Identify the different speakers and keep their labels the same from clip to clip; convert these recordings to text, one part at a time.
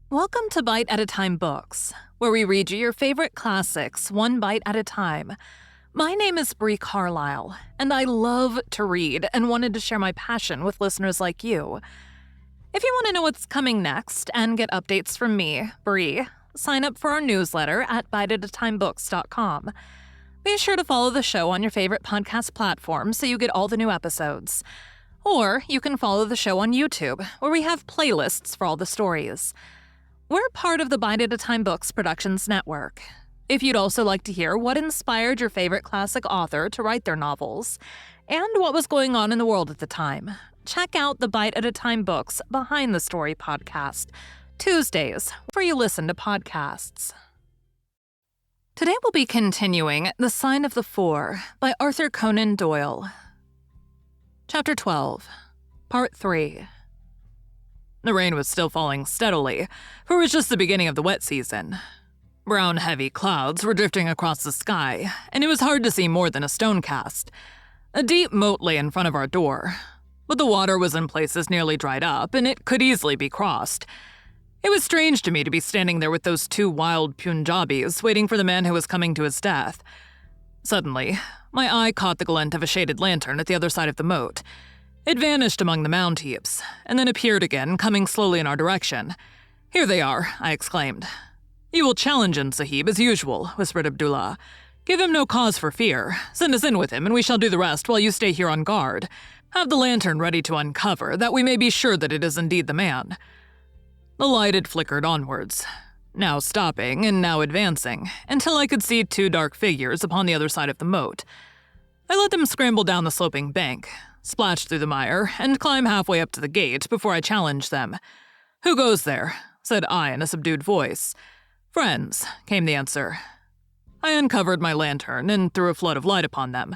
Speaker 1: Welcome to Bite at a Time Books, where we read you your favorite classics one bite at a time. My name is Bree Carlile, and I love to read and wanted to share my passion with listeners like you. If you want to know what's coming next and get updates from me, Bree, sign up for our newsletter at biteatatimebooks.com. Be sure to follow the show on your favorite podcast platform so you get all the new episodes. Or you can follow the show on YouTube, where we have playlists for all the stories. We're part of the Bite at a Time Books Productions Network. If you'd also like to hear what inspired your favorite classic author to write their novels, and what was going on in the world at the time, check out the Bite at a Time Books Behind the Story podcast, Tuesdays, where you listen to podcasts. Today we'll be continuing The Sign of the Four by Arthur Conan Doyle. Chapter 12, Part 3. The rain was still falling steadily, for it was just the beginning of the wet season. Brown, heavy clouds were drifting across the sky, and it was hard to see more than a stone cast. A deep moat lay in front of our door, but the water was in places nearly dried up, and it could easily be crossed. It was strange to me to be standing there with those two wild Punjabis waiting for the man who was coming to his death. Suddenly, my eye caught the glint of a shaded lantern at the other side of the moat. It vanished among the mound heaps, and then appeared again, coming slowly in our direction. "Here they are," I exclaimed. "You will challenge him, Sahib, as usual," whispered Abdullah. "Give him no cause for fear. Send us in with him, and we shall do the rest while you stay here on guard. Have the lantern ready to uncover, that we may be sure that it is indeed the man." The light had flickered onwards, now stopping and now advancing, until I could see two dark figures upon the other side of the moat. I let them scramble down the sloping bank, splash through the mire, and climb halfway up to the gate before I challenged them. "Who goes there?" said I in a subdued voice. "Friends," came the answer. I uncovered my lantern and threw a flood of light upon them.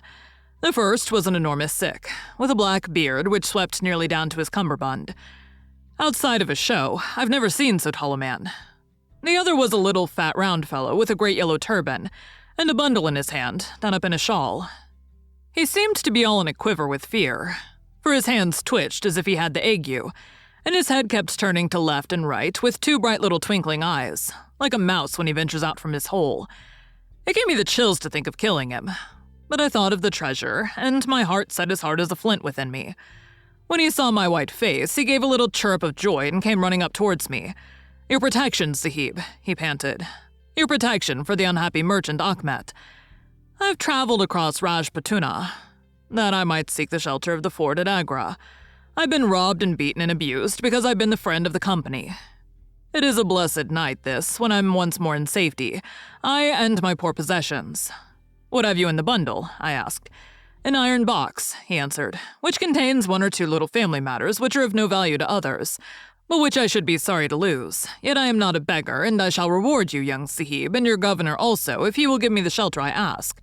Speaker 1: The first was an enormous Sikh, with a black beard which swept nearly down to his cummerbund. Outside of a show, I've never seen so tall a man. The other was a little fat round fellow with a great yellow turban, and a bundle in his hand, done up in a shawl. He seemed to be all in a quiver with fear, for his hands twitched as if he had the ague, and his head kept turning to left and right with two bright little twinkling eyes, like a mouse when he ventures out from his hole. It gave me the chills to think of killing him, but I thought of the treasure, and my heart set as hard as a flint within me. When he saw my white face, he gave a little chirp of joy and came running up towards me. "Your protection, Sahib," he panted. "Your protection for the unhappy merchant Achmet. I've traveled across Rajputana, that I might seek the shelter of the fort at Agra. I've been robbed and beaten and abused because I've been the friend of the company. It is a blessed night, this, when I'm once more in safety, I and my poor possessions." "What have you in the bundle?" I asked. "An iron box," he answered, "which contains one or two little family matters which are of no value to others, but which I should be sorry to lose. Yet I am not a beggar, and I shall reward you, young Sahib, and your governor also, if he will give me the shelter I ask."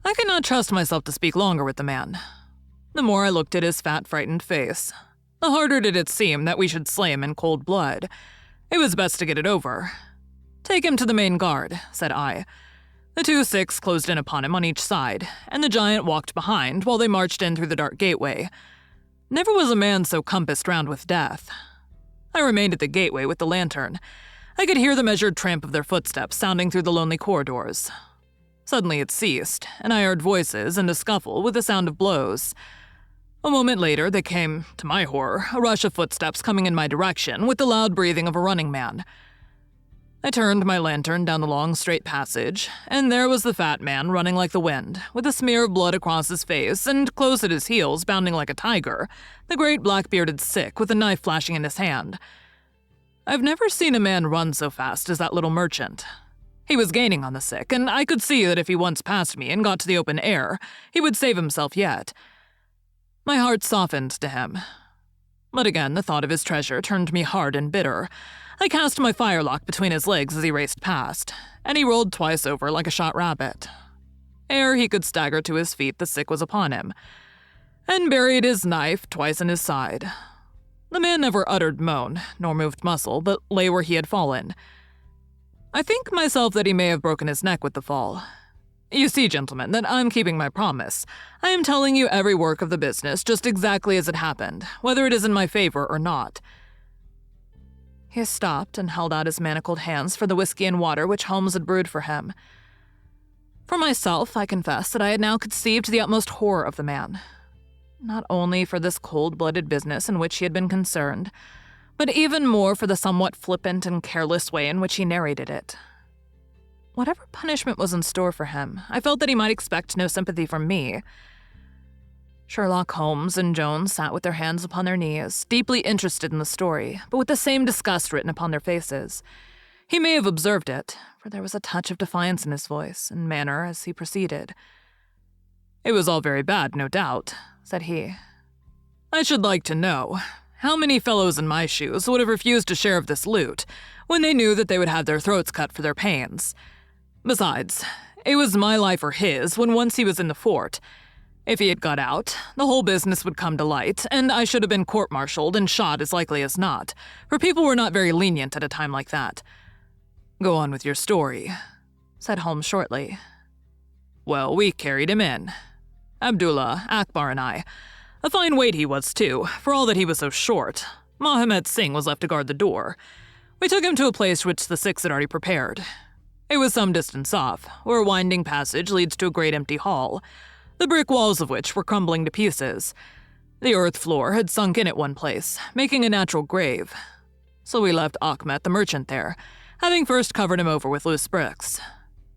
Speaker 1: I could not trust myself to speak longer with the man. The more I looked at his fat, frightened face, the harder did it seem that we should slay him in cold blood. It was best to get it over. "Take him to the main guard," said I. The two Sikhs closed in upon him on each side, and the giant walked behind while they marched in through the dark gateway. Never was a man so compassed round with death. I remained at the gateway with the lantern. I could hear the measured tramp of their footsteps sounding through the lonely corridors. Suddenly it ceased, and I heard voices and a scuffle with the sound of blows. A moment later there came, to my horror, a rush of footsteps coming in my direction with the loud breathing of a running man. I turned my lantern down the long, straight passage, and there was the fat man running like the wind, with a smear of blood across his face, and close at his heels, bounding like a tiger, the great black-bearded Sikh with a knife flashing in his hand. I've never seen a man run so fast as that little merchant. He was gaining on the Sikh, and I could see that if he once passed me and got to the open air, he would save himself yet. My heart softened to him. But again the thought of his treasure turned me hard and bitter. I cast my firelock between his legs as he raced past, and he rolled twice over like a shot rabbit. Ere he could stagger to his feet, the Sikh was upon him, and buried his knife twice in his side. The man never uttered moan, nor moved muscle, but lay where he had fallen. I think myself that he may have broken his neck with the fall. You see, gentlemen, that I'm keeping my promise. I am telling you every work of the business just exactly as it happened, whether it is in my favor or not. He stopped and held out his manacled hands for the whiskey and water which Holmes had brewed for him. For myself, I confess that I had now conceived the utmost horror of the man. Not only for this cold-blooded business in which he had been concerned, but even more for the somewhat flippant and careless way in which he narrated it. Whatever punishment was in store for him, I felt that he might expect no sympathy from me. Sherlock Holmes and Jones sat with their hands upon their knees, deeply interested in the story, but with the same disgust written upon their faces. He may have observed it, for there was a touch of defiance in his voice and manner as he proceeded. "It was all very bad, no doubt," said he. "I should like to know how many fellows in my shoes would have refused a share of this loot when they knew that they would have their throats cut for their pains. Besides, it was my life or his when once he was in the fort. If he had got out, the whole business would come to light, and I should have been court-martialed and shot as likely as not, for people were not very lenient at a time like that." "Go on with your story," said Holmes shortly. "Well, we carried him in. Abdullah, Akbar, and I. A fine weight he was, too, for all that he was so short. Mohammed Singh was left to guard the door. We took him to a place which the six had already prepared. It was some distance off, where a winding passage leads to a great empty hall, the brick walls of which were crumbling to pieces. The earth floor had sunk in at one place, making a natural grave. So we left Achmet the merchant there, having first covered him over with loose bricks.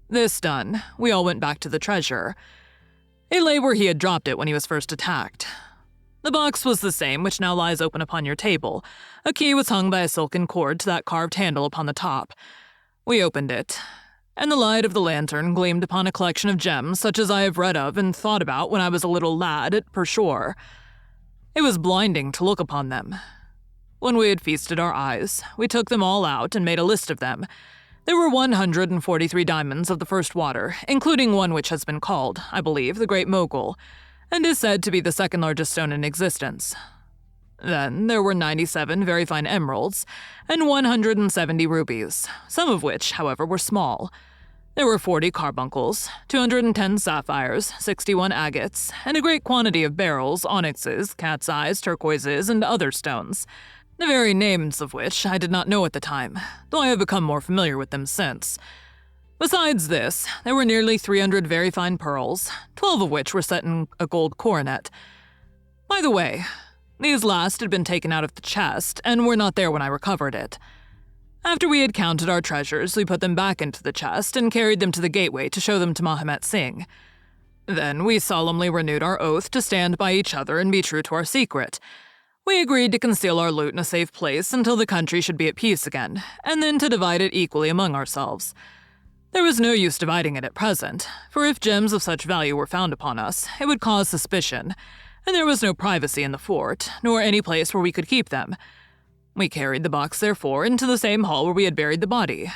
Speaker 1: This done, we all went back to the treasure. It lay where he had dropped it when he was first attacked. The box was the same which now lies open upon your table. A key was hung by a silken cord to that carved handle upon the top. We opened it, and the light of the lantern gleamed upon a collection of gems such as I have read of and thought about when I was a little lad at Pershore. It was blinding to look upon them. When we had feasted our eyes, we took them all out and made a list of them. There were 143 diamonds of the first water, including one which has been called, I believe, the Great Mogul, and is said to be the second largest stone in existence. Then there were 97 very fine emeralds and 170 rubies, some of which, however, were small. There were 40 carbuncles, 210 sapphires, 61 agates, and a great quantity of beryls, onyxes, cat's eyes, turquoises, and other stones, the very names of which I did not know at the time, though I have become more familiar with them since. Besides this, there were nearly 300 very fine pearls, 12 of which were set in a gold coronet. By the way, these last had been taken out of the chest and were not there when I recovered it. After we had counted our treasures, we put them back into the chest and carried them to the gateway to show them to Mohammed Singh. Then we solemnly renewed our oath to stand by each other and be true to our secret. We agreed to conceal our loot in a safe place until the country should be at peace again, and then to divide it equally among ourselves. There was no use dividing it at present, for if gems of such value were found upon us, it would cause suspicion, and there was no privacy in the fort, nor any place where we could keep them. We carried the box, therefore, into the same hall where we had buried the body.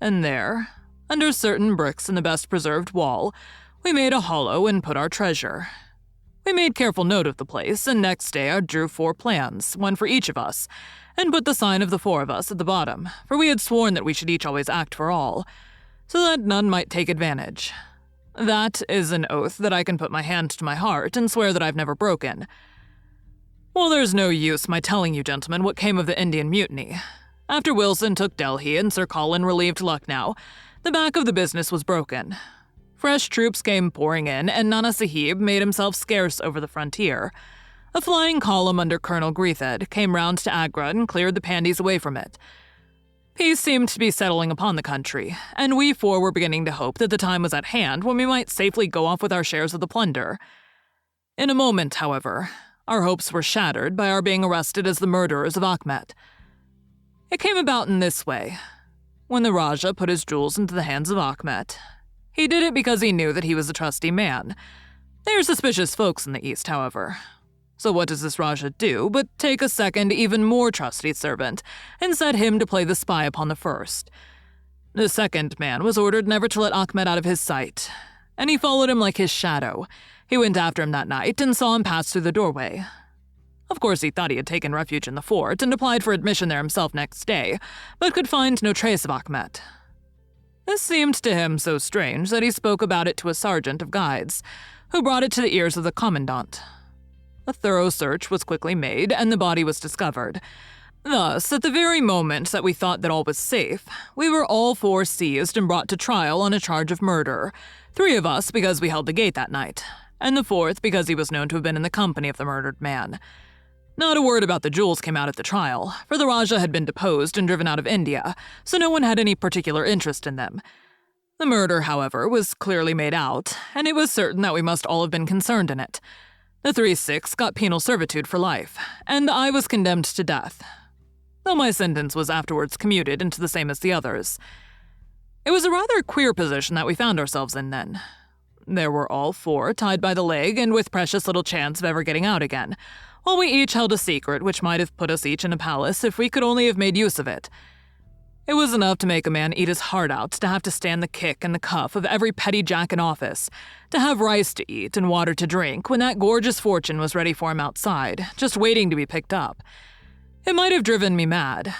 Speaker 1: And there, under certain bricks in the best preserved wall, we made a hollow and put our treasure. We made careful note of the place, and next day I drew 4 plans, one for each of us, and put the sign of the 4 of us at the bottom, for we had sworn that we should each always act for all, so that none might take advantage. That is an oath that I can put my hand to my heart and swear that I've never broken. Well, there's no use my telling you, gentlemen, what came of the Indian Mutiny. After Wilson took Delhi and Sir Colin relieved Lucknow, the back of the business was broken. Fresh troops came pouring in, and Nana Sahib made himself scarce over the frontier. A flying column under Colonel Greathed came round to Agra and cleared the Pandys away from it. Peace seemed to be settling upon the country, and we 4 were beginning to hope that the time was at hand when we might safely go off with our shares of the plunder. In a moment, however, our hopes were shattered by our being arrested as the murderers of Achmet. It came about in this way. When the Rajah put his jewels into the hands of Achmet, he did it because he knew that he was a trusty man. They are suspicious folks in the East, however. So what does this Rajah do but take a second, even more trusty servant and set him to play the spy upon the first? The second man was ordered never to let Achmet out of his sight, and he followed him like his shadow. He went after him that night and saw him pass through the doorway. Of course, he thought he had taken refuge in the fort and applied for admission there himself next day, but could find no trace of Achmet. This seemed to him so strange that he spoke about it to a sergeant of guides, who brought it to the ears of the commandant. A thorough search was quickly made, and the body was discovered. Thus, at the very moment that we thought that all was safe, we were all four seized and brought to trial on a charge of murder. 3 of us because we held the gate that night, and the 4th because he was known to have been in the company of the murdered man. Not a word about the jewels came out at the trial, for the Raja had been deposed and driven out of India, so no one had any particular interest in them. The murder, however, was clearly made out, and it was certain that we must all have been concerned in it. The 3 Sikhs got penal servitude for life, and I was condemned to death, though my sentence was afterwards commuted into the same as the others. It was a rather queer position that we found ourselves in then. There were all 4 tied by the leg and with precious little chance of ever getting out again, while we each held a secret which might have put us each in a palace if we could only have made use of it. It was enough to make a man eat his heart out to have to stand the kick and the cuff of every petty jack in office, to have rice to eat and water to drink when that gorgeous fortune was ready for him outside, just waiting to be picked up. It might have driven me mad,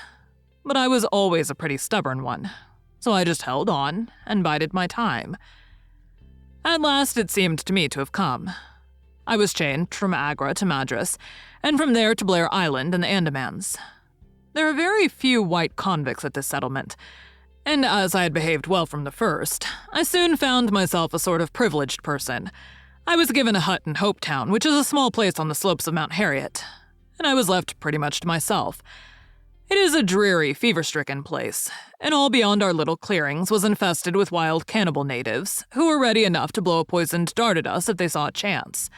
Speaker 1: but I was always a pretty stubborn one, so I just held on and bided my time. At last it seemed to me to have come. I was chained from Agra to Madras, and from there to Blair Island in the Andamans. There are very few white convicts at this settlement, and as I had behaved well from the first, I soon found myself a sort of privileged person. I was given a hut in Hopetown, which is a small place on the slopes of Mount Harriet, and I was left pretty much to myself. It is a dreary, fever-stricken place, and all beyond our little clearings was infested with wild cannibal natives, who were ready enough to blow a poisoned dart at us if they saw a chance.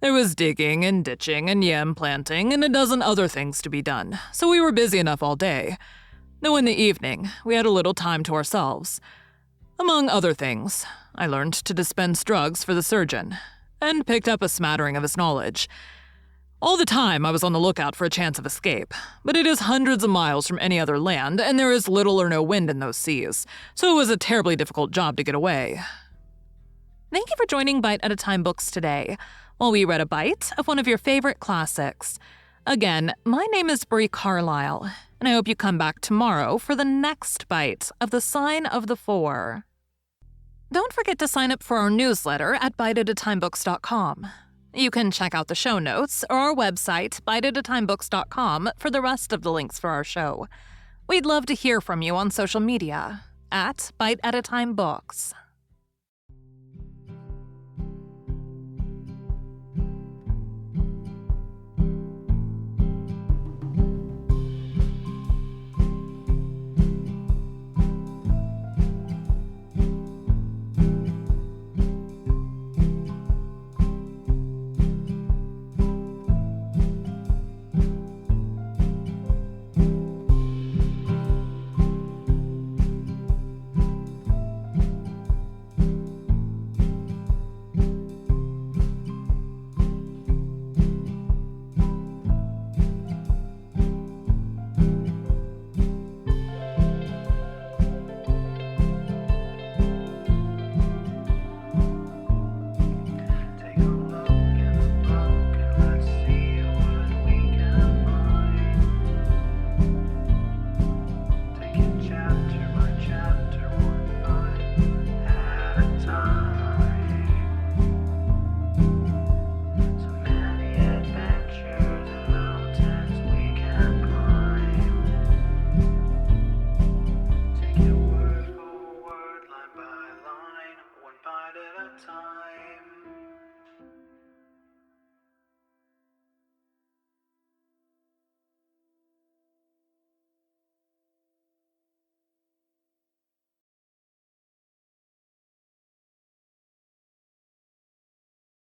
Speaker 1: There was digging and ditching and yam planting and a dozen other things to be done, so we were busy enough all day, though in the evening we had a little time to ourselves. Among other things, I learned to dispense drugs for the surgeon, and picked up a smattering of his knowledge. All the time I was on the lookout for a chance of escape, but it is hundreds of miles from any other land, and there is little or no wind in those seas, so it was a terribly difficult job to get away. Thank you for joining Bite at a Time Books today, while we read a bite of one of your favorite classics. Again, my name is Bree Carlile, and I hope you come back tomorrow for the next bite of The Sign of the Four. Don't forget to sign up for our newsletter at biteatatimebooks.com. You can check out the show notes or our website, biteatatimebooks.com, for the rest of the links for our show. We'd love to hear from you on social media at Bite at a Time Books.